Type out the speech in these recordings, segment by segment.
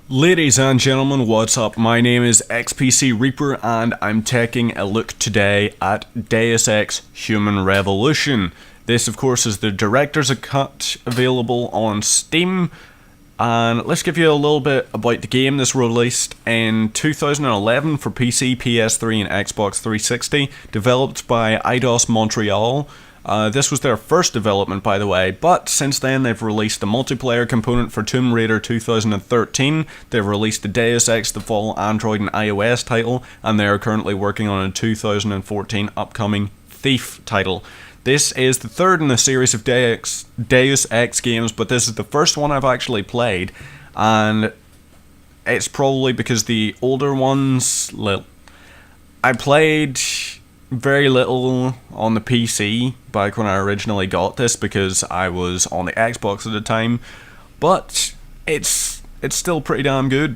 Ladies and gentlemen, what's up? My name is XPC Reaper and I'm taking a look today at Deus Ex Human Revolution. This of course is the director's cut available on Steam, and let's give you a little bit about the game. This released in 2011 for PC, PS3 and Xbox 360, developed by Eidos Montreal. This was their first development, by the way, but since then they've released the multiplayer component for Tomb Raider 2013, they've released the Deus Ex the full Android and iOS title, and they are currently working on a 2014 upcoming Thief title. This is the third in the series of Deus Ex games, but this is the first one I've actually played, and it's probably because the older ones, I played very little on the PC back when I originally got this because I was on the Xbox at the time, but it's still pretty damn good,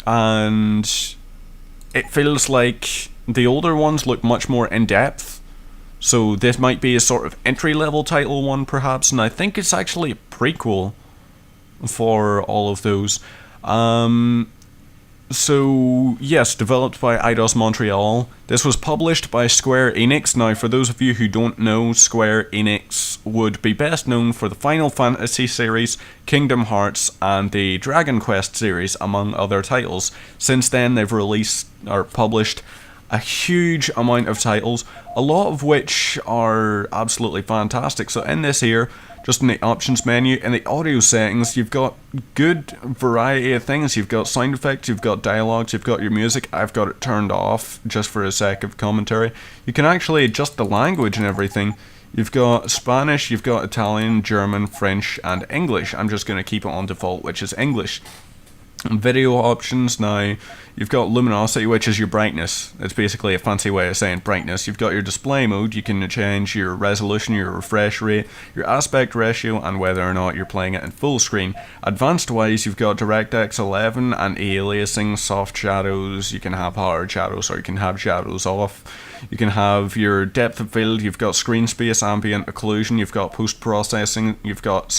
and it feels like the older ones look much more in depth, so this might be a sort of entry level title one perhaps, and I think it's actually a prequel for all of those. So, yes, developed by Eidos Montreal. This was published by Square Enix. Now, for those of you who don't know, Square Enix would be best known for the Final Fantasy series, Kingdom Hearts, and the Dragon Quest series, among other titles. Since then, they've released or published a huge amount of titles, a lot of which are absolutely fantastic. So in this here, just in the options menu, in the audio settings, you've got good variety of things. You've got sound effects, you've got dialogues, you've got your music. I've got it turned off just for a sec of commentary. You can actually adjust the language and everything. You've got Spanish, you've got Italian, German, French, and English. I'm just going to keep it on default, which is English. Video options, now you've got luminosity, which is your brightness. It's basically a fancy way of saying brightness. You've got your display mode, you can change your resolution, your refresh rate, your aspect ratio, and whether or not you're playing it in full screen. Advanced wise, you've got DirectX 11 and aliasing, soft shadows. You can have hard shadows or you can have shadows off. You can have your depth of field, you've got screen space, ambient occlusion, you've got post-processing, you've got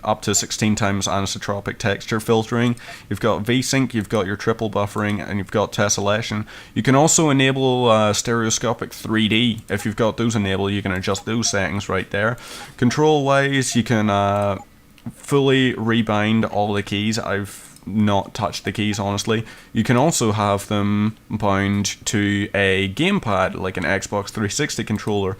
up to 16 times anisotropic texture filtering, you've got VSync, you've got your triple buffering, and you've got tessellation. You can also enable stereoscopic 3D. If you've got those enabled, you can adjust those settings right there. Control-wise, you can fully rebind all the keys. I've not touched the keys, honestly. You can also have them bound to a gamepad like an Xbox 360 controller.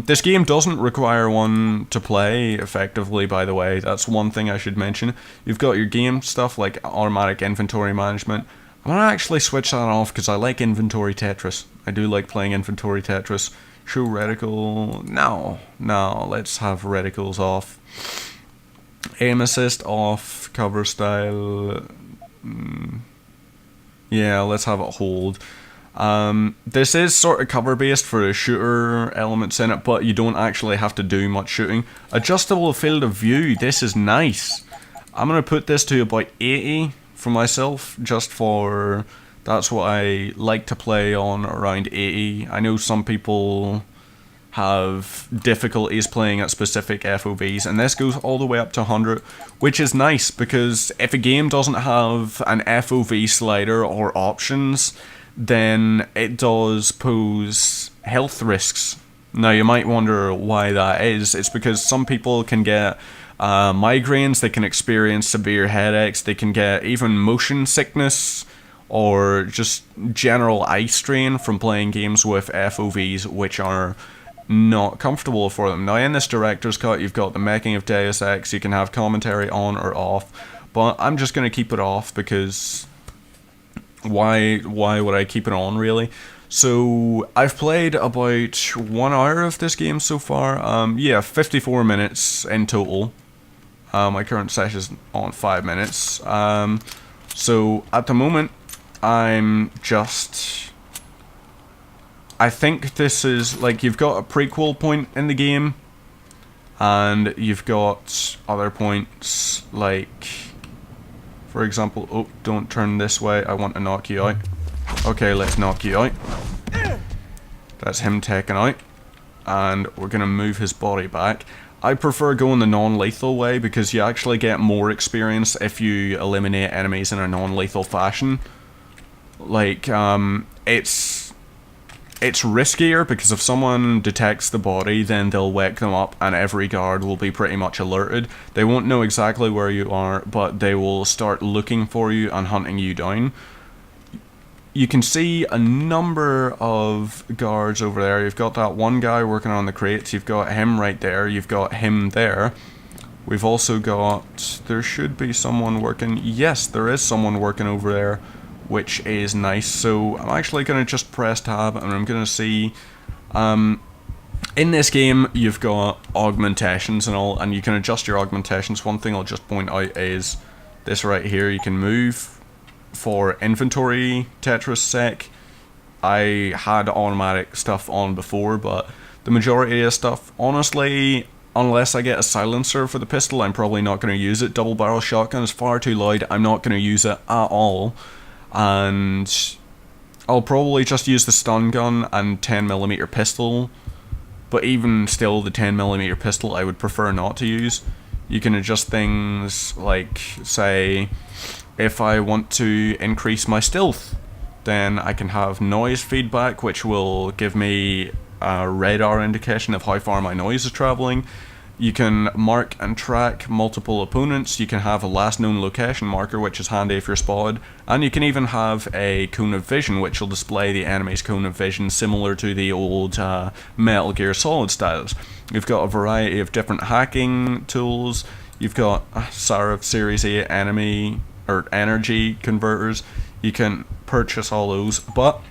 This game doesn't require one to play effectively, by the way. That's one thing I should mention. You've got your game stuff like automatic inventory management. I'm gonna actually switch that off because I like inventory Tetris. I do like playing inventory Tetris. Show reticle. No, let's have reticles off. Aim assist off, cover style, yeah, let's have it hold. This is sort of cover based for the shooter elements in it, but you don't actually have to do much shooting. Adjustable field of view, this is nice. I'm going to put this to about 80 for myself, just for, that's what I like to play on, around 80. I know some people have difficulties playing at specific FOVs, and this goes all the way up to 100, which is nice because if a game doesn't have an FOV slider or options, then it does pose health risks. Now you might wonder why that is. It's because some people can get migraines, they can experience severe headaches, they can get even motion sickness or just general eye strain from playing games with FOVs which are not comfortable for them. Now in this director's cut, you've got the making of Deus Ex. You can have commentary on or off, but I'm just going to keep it off because why would I keep it on, really? So I've played about 1 hour of this game so far. Yeah, 54 minutes in total. My current session is on 5 minutes. So at the moment I'm just, I think this is, like, you've got a prequel point in the game, and you've got other points, like, for example, oh, don't turn this way, I want to knock you out. Okay, let's knock you out. That's him taken out, and we're going to move his body back. I prefer going the non-lethal way because you actually get more experience if you eliminate enemies in a non-lethal fashion. Like, it's riskier because if someone detects the body, then they'll wake them up and every guard will be pretty much alerted. They won't know exactly where you are, but they will start looking for you and hunting you down. You can see a number of guards over there. You've got that one guy working on the crates. You've got him right there. You've got him there. We've also got... There should be someone working... Yes, there is someone working over there, which is nice. So I'm actually going to just press tab and I'm going to see... in this game, you've got augmentations and all, and you can adjust your augmentations. One thing I'll just point out is this right here. You can move... For inventory Tetris sec, I had automatic stuff on before, but the majority of stuff, honestly, unless I get a silencer for the pistol, I'm probably not going to use it. Double barrel shotgun is far too loud, I'm not going to use it at all, and I'll probably just use the stun gun and 10mm pistol, but even still the 10mm pistol I would prefer not to use. You can adjust things like, say... If I want to increase my stealth, then I can have noise feedback, which will give me a radar indication of how far my noise is traveling. You can mark and track multiple opponents. You can have a last known location marker, which is handy if you're spotted. And you can even have a cone of vision, which will display the enemy's cone of vision, similar to the old Metal Gear Solid styles. You've got a variety of different hacking tools. You've got Sarif Series 8 enemy... or energy converters. You can purchase all those, but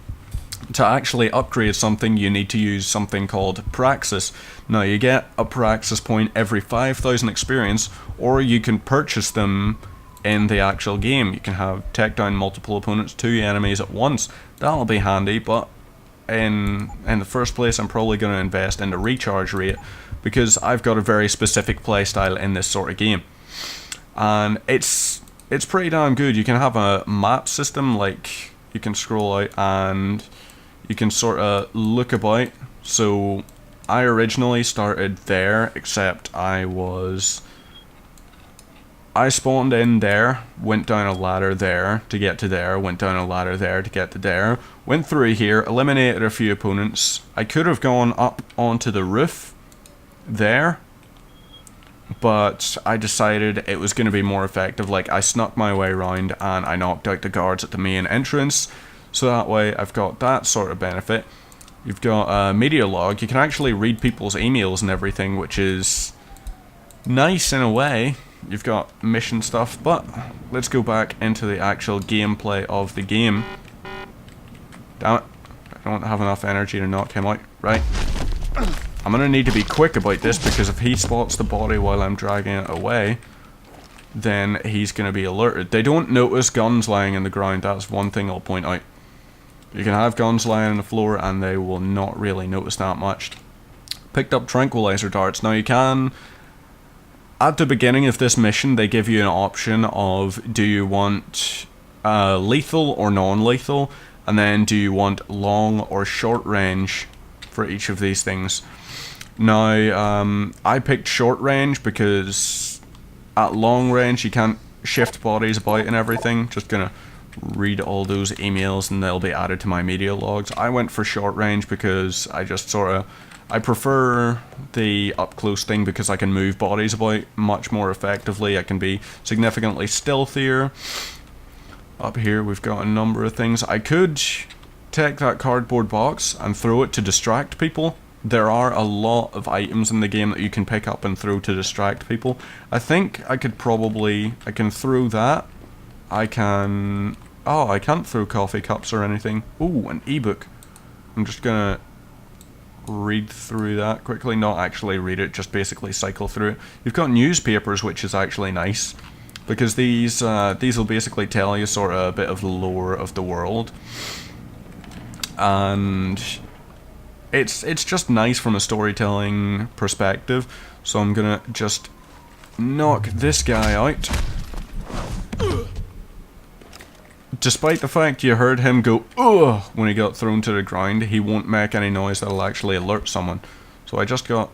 to actually upgrade something you need to use something called Praxis. Now you get a Praxis point every 5,000 experience, or you can purchase them in the actual game. You can have take down multiple opponents, 2 enemies at once. That'll be handy, but in the first place I'm probably going to invest in the recharge rate because I've got a very specific playstyle in this sort of game. And it's pretty damn good. You can have a map system, like you can scroll out and you can sort of look about. So I originally started there, except I spawned in there, went down a ladder there to get to there, went down a ladder there to get to there, went through here, eliminated a few opponents. I could have gone up onto the roof there, but I decided it was going to be more effective. Like, I snuck my way around and I knocked out the guards at the main entrance, so that way I've got that sort of benefit. You've got a media log. You can actually read people's emails and everything, which is nice in a way. You've got mission stuff, but let's go back into the actual gameplay of the game. Damn it, I don't have enough energy to knock him out. Right. I'm gonna need to be quick about this because if he spots the body while I'm dragging it away, then he's gonna be alerted. They don't notice guns lying in the ground, that's one thing I'll point out. You can have guns lying on the floor and they will not really notice that much. Picked up tranquilizer darts. Now you can, at the beginning of this mission, they give you an option of do you want lethal or non-lethal, and then do you want long or short range for each of these things. Now, I picked short range because at long range you can't shift bodies about and everything. Just gonna read all those emails and they'll be added to my media logs. I went for short range because I just I prefer the up close thing because I can move bodies about much more effectively. I can be significantly stealthier. Up here we've got a number of things. I could take that cardboard box and throw it to distract people. There are a lot of items in the game that you can pick up and throw to distract people. I think I can throw that. I can't throw coffee cups or anything. Ooh, an ebook. I'm just gonna read through that quickly. Not actually read it, just basically cycle through it. You've got newspapers, which is actually nice, because these will basically tell you sort of a bit of the lore of the world. And it's just nice from a storytelling perspective. So I'm gonna just knock this guy out. Despite the fact you heard him go ugh when he got thrown to the ground, he won't make any noise that'll actually alert someone. So I just got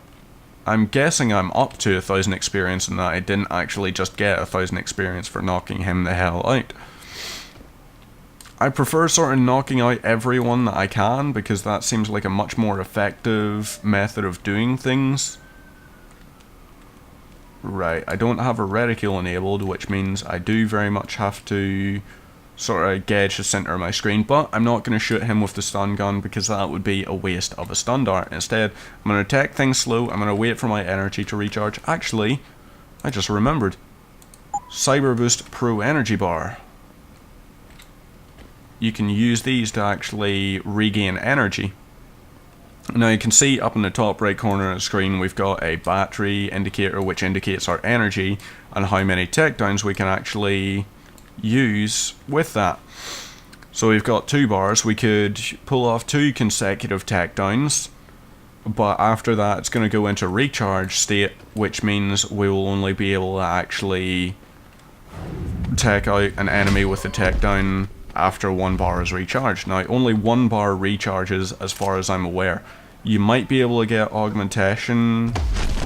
I'm guessing I'm up to 1,000 experience and that I didn't actually just get 1,000 experience for knocking him the hell out. I prefer sort of knocking out everyone that I can, because that seems like a much more effective method of doing things. Right, I don't have a reticule enabled, which means I do very much have to sort of gauge the center of my screen, but I'm not going to shoot him with the stun gun because that would be a waste of a stun dart. Instead, I'm going to take things slow, I'm going to wait for my energy to recharge. Actually, I just remembered. Cyber Boost Pro Energy Bar. You can use these to actually regain energy. Now you can see up in the top right corner of the screen we've got a battery indicator which indicates our energy and how many takedowns we can actually use with that. So we've got 2 bars, we could pull off 2 consecutive takedowns, but after that it's going to go into recharge state, which means we will only be able to actually take out an enemy with a takedown after 1 bar is recharged. Now only 1 bar recharges as far as I'm aware. You might be able to get augmentation,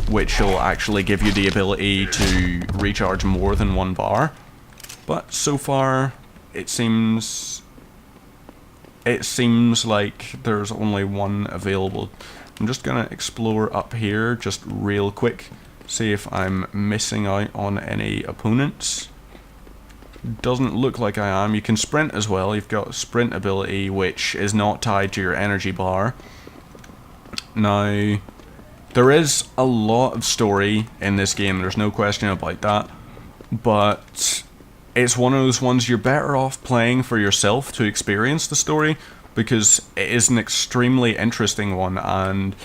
which will actually give you the ability to recharge more than 1 bar. But so far, it seems like there's only 1 available. I'm just gonna explore up here just real quick, see if I'm missing out on any opponents. Doesn't look like I am. You can sprint as well. You've got sprint ability, which is not tied to your energy bar. Now, there is a lot of story in this game, there's no question about that, but it's one of those ones you're better off playing for yourself to experience the story, because it is an extremely interesting one, and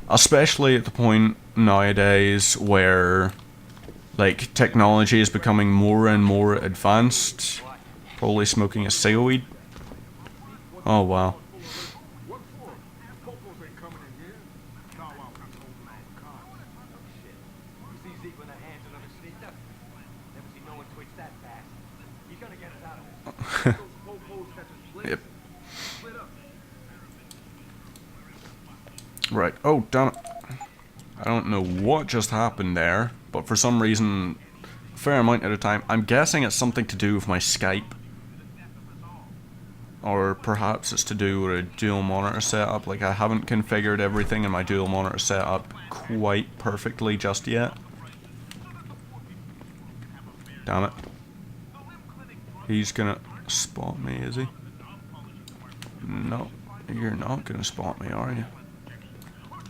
especially at the point nowadays where like technology is becoming more and more advanced. Probably smoking a cigweed. Oh wow. Yep. Right. Oh, damn it. I don't know what just happened there, but for some reason, a fair amount of the time, I'm guessing it's something to do with my Skype. Or perhaps it's to do with a dual monitor setup. Like, I haven't configured everything in my dual monitor setup quite perfectly just yet. Damn it. He's gonna spot me, is he? No, you're not gonna spot me, are you?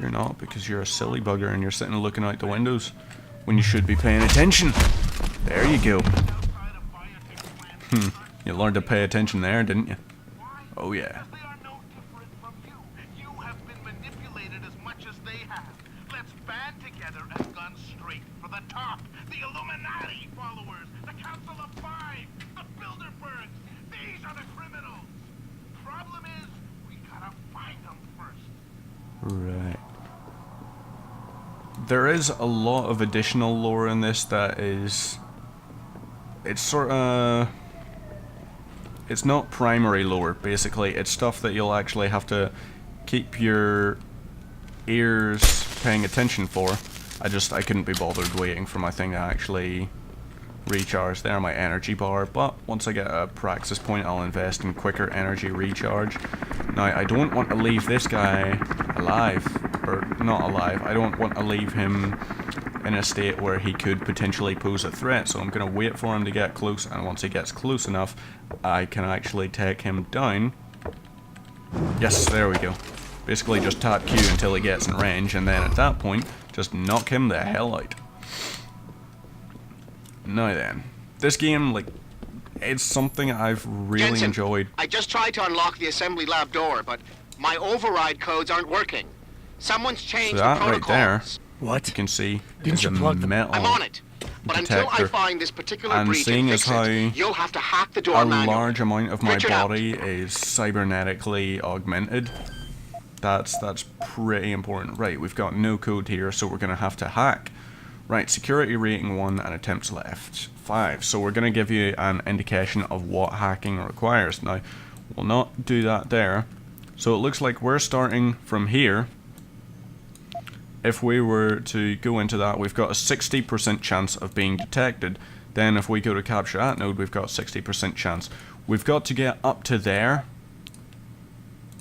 You're not, because you're a silly bugger and you're sitting looking out the windows when you should be paying attention. There you go. You learned to pay attention there, didn't you? Oh yeah. Right. There is a lot of additional lore in this that is... It's sort of... It's not primary lore, basically. It's stuff that you'll actually have to keep your ears paying attention for. I couldn't be bothered waiting for my thing to actually recharge there, my energy bar, but once I get a praxis point I'll invest in quicker energy recharge. Now I don't want to leave this guy alive, or not alive, I don't want to leave him in a state where he could potentially pose a threat, so I'm going to wait for him to get close, and once he gets close enough I can actually take him down. Yes, there we go. Basically just tap Q until he gets in range, and then at that point just knock him the hell out. Now then, this game, like, it's something I've really Jensen, enjoyed. I just tried to unlock the assembly lab door, but my override codes aren't working. Someone's changed So that the right there, protocols. What? you can see, Didn't is you a plug them? metal I'm on it. But until I detector. find this particular And breach seeing and as fix how it, you'll have to hack the door a manually. large amount of my Richard out. body is cybernetically augmented, that's pretty important. Right, we've got no code here, so we're going to have to hack. Right, security rating 1 and attempts left 5. So we're going to give you an indication of what hacking requires. Now, we'll not do that there. So it looks like we're starting from here. if we were to go into that, we've got a 60% chance of being detected. Then if we go to capture at node, we've got a 60% chance. We've got to get up to there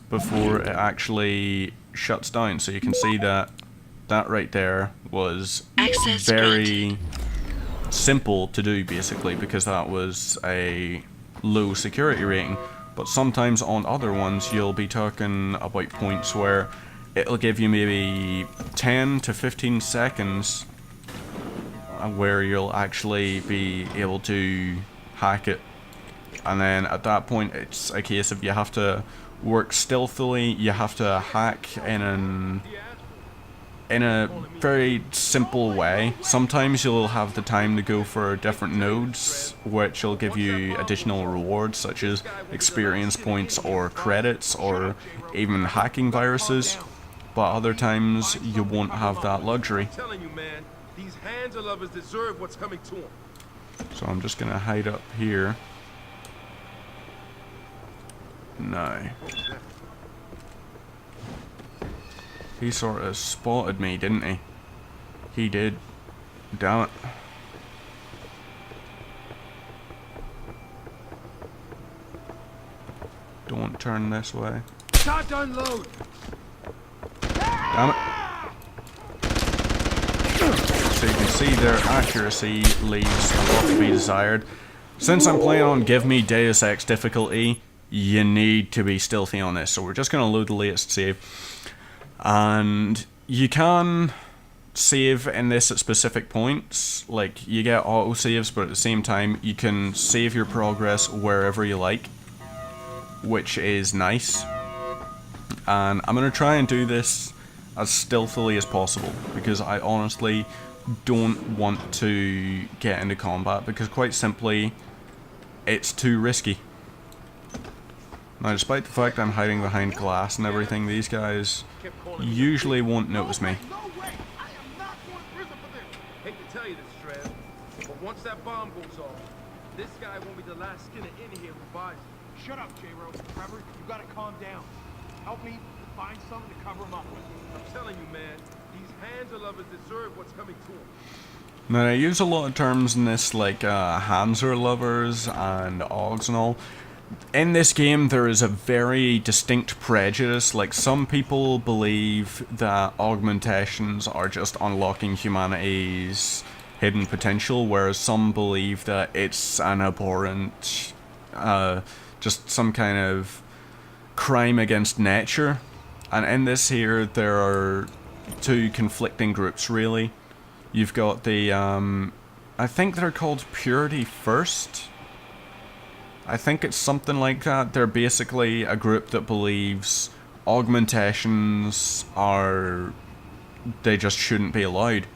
before it actually shuts down. So you can see that that right there was very simple to do, basically, because that was a low security rating. But sometimes on other ones you'll be talking about points where it'll give you maybe 10 to 15 seconds where you'll actually be able to hack it, and then at that point it's a case of you have to work stealthily, you have to hack in a very simple way. Sometimes you'll have the time to go for different nodes, which will give you additional rewards such as experience points or credits or even hacking viruses, but other times you won't have that luxury. I'm telling you, man, these Hansa lovers deserve what's coming to them. So I'm just gonna hide up here. No. He sort of spotted me, didn't he? He did. Damn it. Don't turn this way. Shot unload. Damn it. So you can see their accuracy leaves a lot to be desired. Since I'm playing on Give Me Deus Ex difficulty, you need to be stealthy on this. So we're just going to load the latest save. And you can save in this at specific points. Like, you get auto saves, but at the same time you can save your progress wherever you like, which is nice. And I'm going to try and do this as stealthily as possible, because I honestly don't want to get into combat, because quite simply it's too risky. Now, despite the fact I'm hiding behind glass and everything, these guys usually won't notice me. Hate to tell you this, Trev, but once that bomb goes off, this guy won't be the last skinner in here who buys it. Shut up, J-Ro. Trevor, you gotta calm down. Help me find something to cover him up with. I'm telling you, man, these Hansa lovers deserve what's coming to them. Now, I use a lot of terms in this, like Hansa lovers and Augs and all. In this game, there is a very distinct prejudice. Like, some people believe that augmentations are just unlocking humanity's hidden potential, whereas some believe that it's an abhorrent, just some kind of crime against nature. And in this here, there are two conflicting groups, really. You've got the, I think they're called Purity First. I think it's something like that. They're basically a group that believes augmentations are, they just shouldn't be allowed.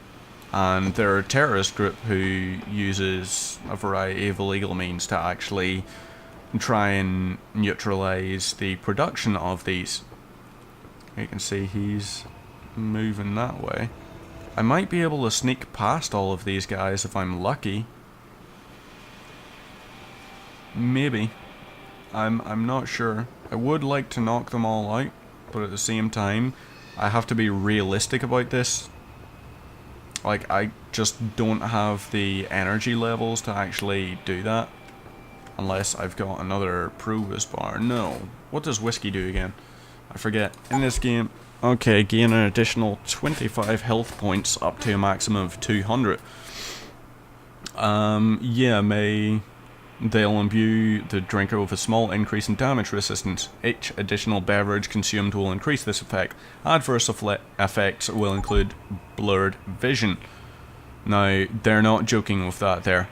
And they're a terrorist group who uses a variety of illegal means to actually try and neutralize the production of these. You can see he's moving that way. I might be able to sneak past all of these guys if I'm lucky. Maybe. I'm not sure. I would like to knock them all out, but at the same time, I have to be realistic about this. Like, I just don't have the energy levels to actually do that. Unless I've got another Provis bar. No. What does whiskey do again? I forget. In this game, okay, gain an additional 25 health points up to a maximum of 200. Yeah, they'll imbue the drinker with a small increase in damage resistance. Each additional beverage consumed will increase this effect. Adverse effects will include blurred vision. Now, they're not joking with that there.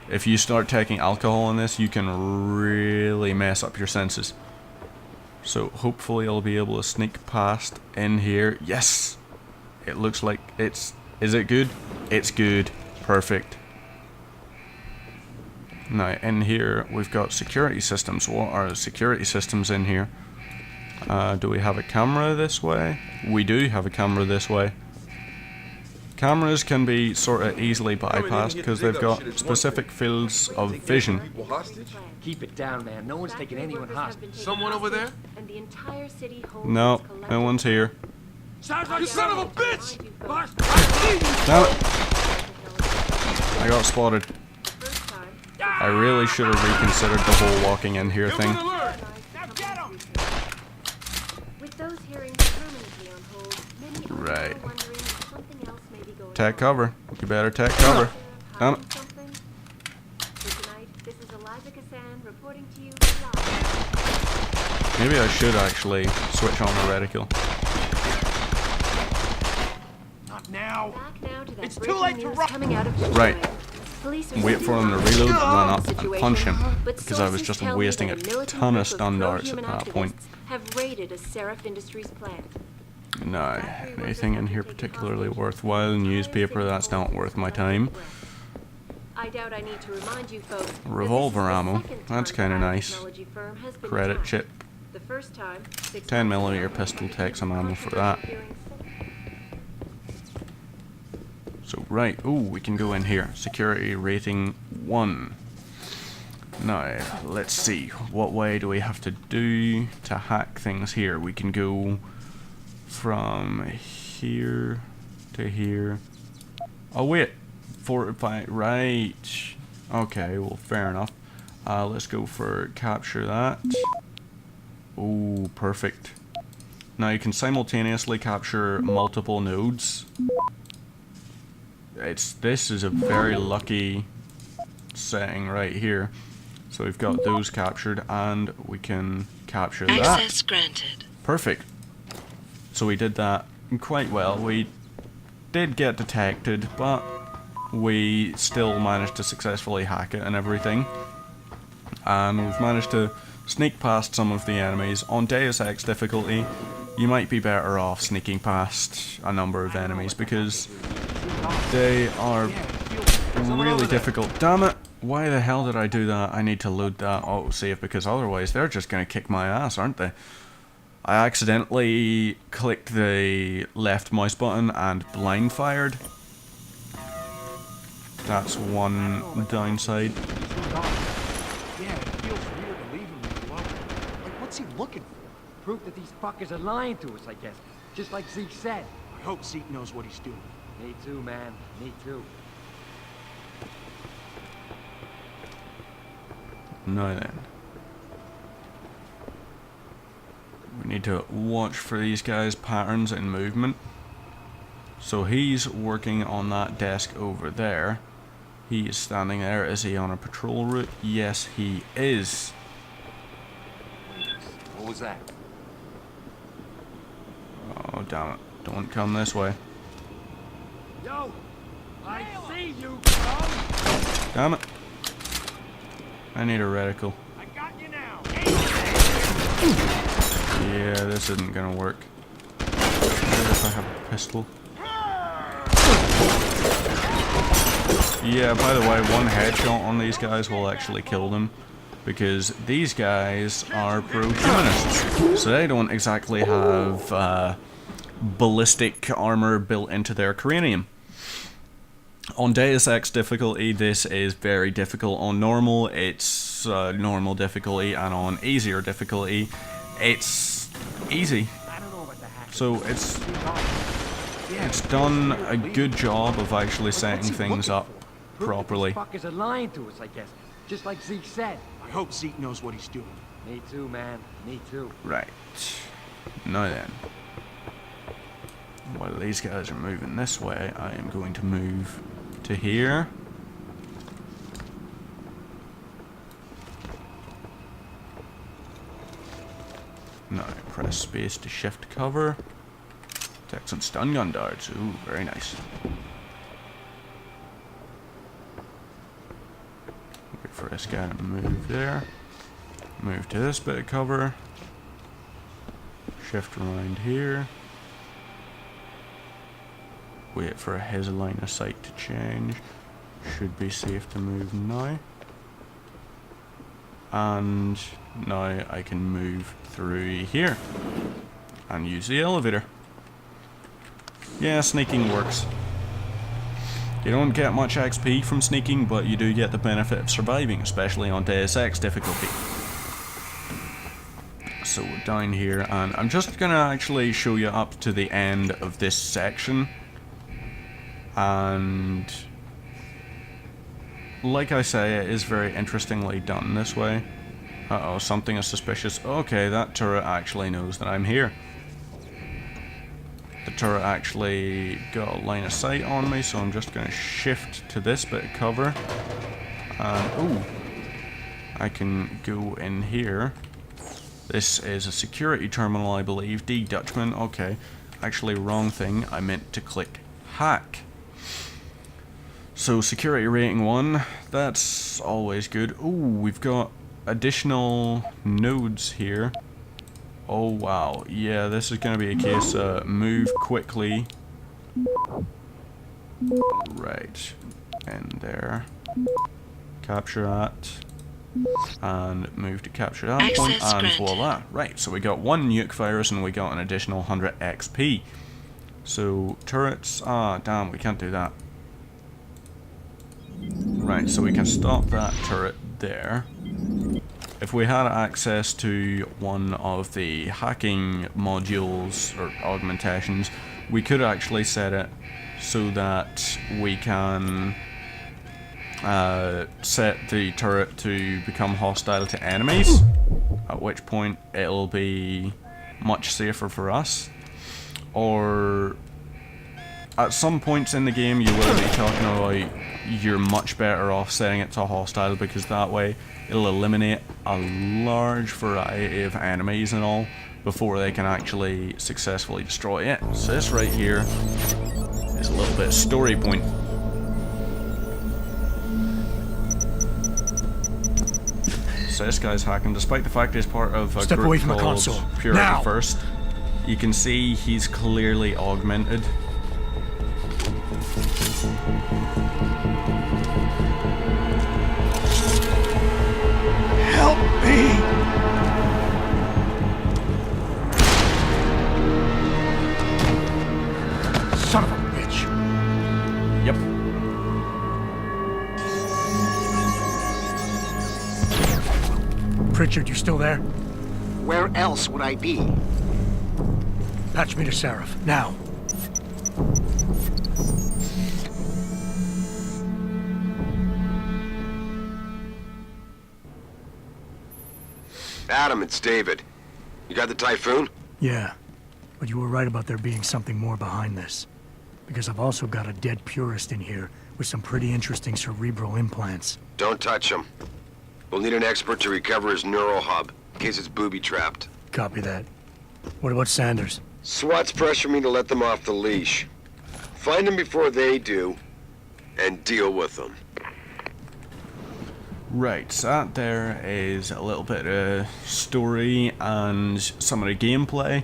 If you start taking alcohol in this, you can really mess up your senses. So hopefully I'll be able to sneak past in here. Yes! It looks like it's... Is it good? It's good. Perfect. Now, in here, we've got security systems. What are the security systems in here? Do we have a camera this way? We do have a camera this way. Cameras can be sort of easily bypassed because they've got specific fields of vision. Keep it down, man. No one's taking anyone hostage. Someone over there? And the entire city holds No, no one's here. Sounds like you son of a bitch! Bust! Damn it! I got spotted. I really should have reconsidered the whole walking in here thing. With those hearings permanently on hold, many are Right. wondering if something else may be going Take on. cover. You better take cover. Damn it. Something? For tonight, this is Eliza Cassan reporting to you live. Maybe I should actually switch on the reticle. Not now. Back now to that It's too breaking late to news run. coming out of Right. Detroit. Police are Wait for him to reload, run up and punch him. Because I was Sources just tell me wasting that a militant ton of group stun darts at pro-human that point. activists have raided a Seraph Industries plant. No, anything in here particularly worthwhile? Newspaper, that's not worth my time. I doubt I need to remind you folks. that this Revolver is the ammo, second that's time kinda the nice. biotechnology firm has been Credit attacked. chip. The first time, 6 10mm months ago, pistol takes some ammo for that. So, right, ooh, we can go in here. Security rating 1. Now, let's see. What way do we have to do to hack things here? We can go from here to here. Oh, wait. 4 to 5. Right. Okay, well, fair enough. Let's go for capture that. Oh, perfect. Now you can simultaneously capture multiple nodes. This is a very lucky setting right here. So we've got those captured and we can capture that. Access granted. Perfect. So we did that quite well. We did get detected, but we still managed to successfully hack it and everything. And we've managed to sneak past some of the enemies. On Deus Ex difficulty, you might be better off sneaking past a number of enemies because they are really difficult. Damn it! Why the hell did I do that? I need to load that autosave because otherwise they're just gonna kick my ass, aren't they? I accidentally clicked the left mouse button and blind fired. That's one downside. Yeah, it feels weird to leave him alone. Like, what's he looking for? Proof that these fuckers are lying to us, I guess. Just like Zeke said. I hope Zeke knows what he's doing. Me too, man. Me too. Now then. We need to watch for these guys' patterns in movement. So he's working on that desk over there. He is standing there. Is he on a patrol route? Yes, he is. What was that? Oh, damn it. Don't come this way. Yo, I see you, bro. Damn it. I need a reticle. I got you now. Yeah, this isn't gonna work. What if I have a pistol? Yeah, by the way, one headshot on these guys will actually kill them. Because these guys are pro-humanists. So they don't exactly have ballistic armor built into their cranium. On Deus Ex difficulty, this is very difficult. On normal, it's normal difficulty, and on easier difficulty, it's easy. So it's done a good job of actually setting things up properly. Proof that these fuckers are lying to us, I guess. Just like Zeke said. I hope Zeke knows what he's doing. Me too, man. Me too. Right. Now then. While these guys are moving this way, I am going to move to here. Now press space to shift cover. Take some stun gun darts. Ooh, very nice. Wait for this guy to move there. Move to this bit of cover. Shift around here. Wait for his line of sight to change. Should be safe to move now. And now I can move through here and use the elevator. Yeah, sneaking works. You don't get much XP from sneaking, but you do get the benefit of surviving, especially on Deus Ex difficulty. so we're down here, and I'm just gonna actually show you up to the end of this section. And like I say, it is very interestingly done this way. Uh-oh, something is suspicious. Okay, that turret actually knows that I'm here. The turret actually got a line of sight on me, so I'm just gonna shift to this bit of cover. And, ooh, I can go in here. This is a security terminal, I believe. D Dutchman, okay. Actually, wrong thing. I meant to click hack. So, security rating 1. That's always good. Ooh, we've got additional nodes here. Oh, wow. Yeah, this is going to be a case of move quickly. Right. In there. Capture that. And move to capture that point, and voila. Right, so we got 1 nuke virus and we got an additional 100 XP. So, turrets, damn, we can't do that. Right, so we can stop that turret there. If we had access to one of the hacking modules or augmentations, we could actually set it so that we can set the turret to become hostile to enemies, at which point it'll be much safer for us. Or at some points in the game you will be talking about you're much better off setting it to hostile, because that way it'll eliminate a large variety of enemies and all before they can actually successfully destroy it. So this right here is a little bit of story point. So this guy's hacking, despite the fact he's part of a Step group away from the called console. Purity Now. First. You can see he's clearly augmented. Help me! Son of a bitch! Yep. Pritchard, you still there? Where else would I be? Patch me to Seraph, now. Adam, it's David. You got the Typhoon? Yeah, but you were right about there being something more behind this. Because I've also got a dead purist in here with some pretty interesting cerebral implants. Don't touch him. We'll need an expert to recover his neural hub, in case it's booby-trapped. Copy that. What about Sanders? SWAT's pressure me to let them off the leash. Find them before they do, and deal with them. Right, so that there is a little bit of story and some of the gameplay.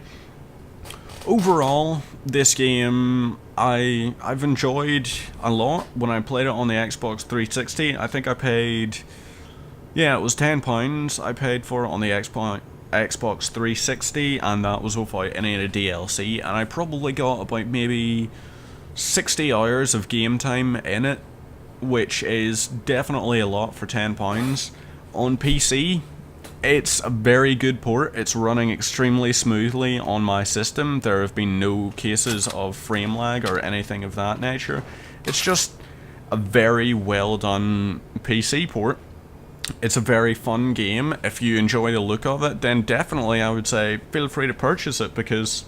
Overall, this game I've enjoyed a lot. When I played it on the Xbox 360, I think I paid, yeah, it was £10 I paid for it on the Xbox 360, and that was without any of the DLC, and I probably got about maybe 60 hours of game time in it, which is definitely a lot for £10. On PC, it's a very good port. It's running extremely smoothly on my system. There have been no cases of frame lag or anything of that nature. It's just a very well done PC port. It's a very fun game. If you enjoy the look of it, then definitely I would say feel free to purchase it, because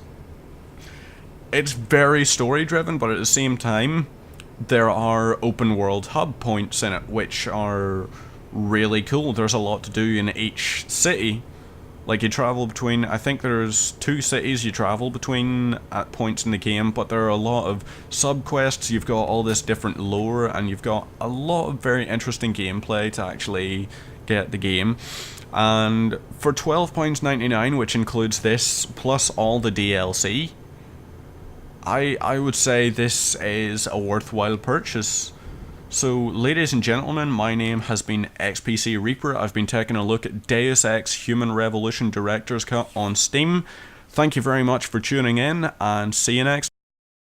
it's very story driven, but at the same time there are open world hub points in it which are really cool. There's a lot to do in each city. Like, you travel between, I think there's 2 cities you travel between at points in the game, but there are a lot of sub-quests, you've got all this different lore, and you've got a lot of very interesting gameplay to actually get the game. And for £12.99, which includes this plus all the DLC, I would say this is a worthwhile purchase. So, ladies and gentlemen, my name has been XPC Reaper. I've been taking a look at Deus Ex Human Revolution Director's Cut on Steam. Thank you very much for tuning in, and see you next time.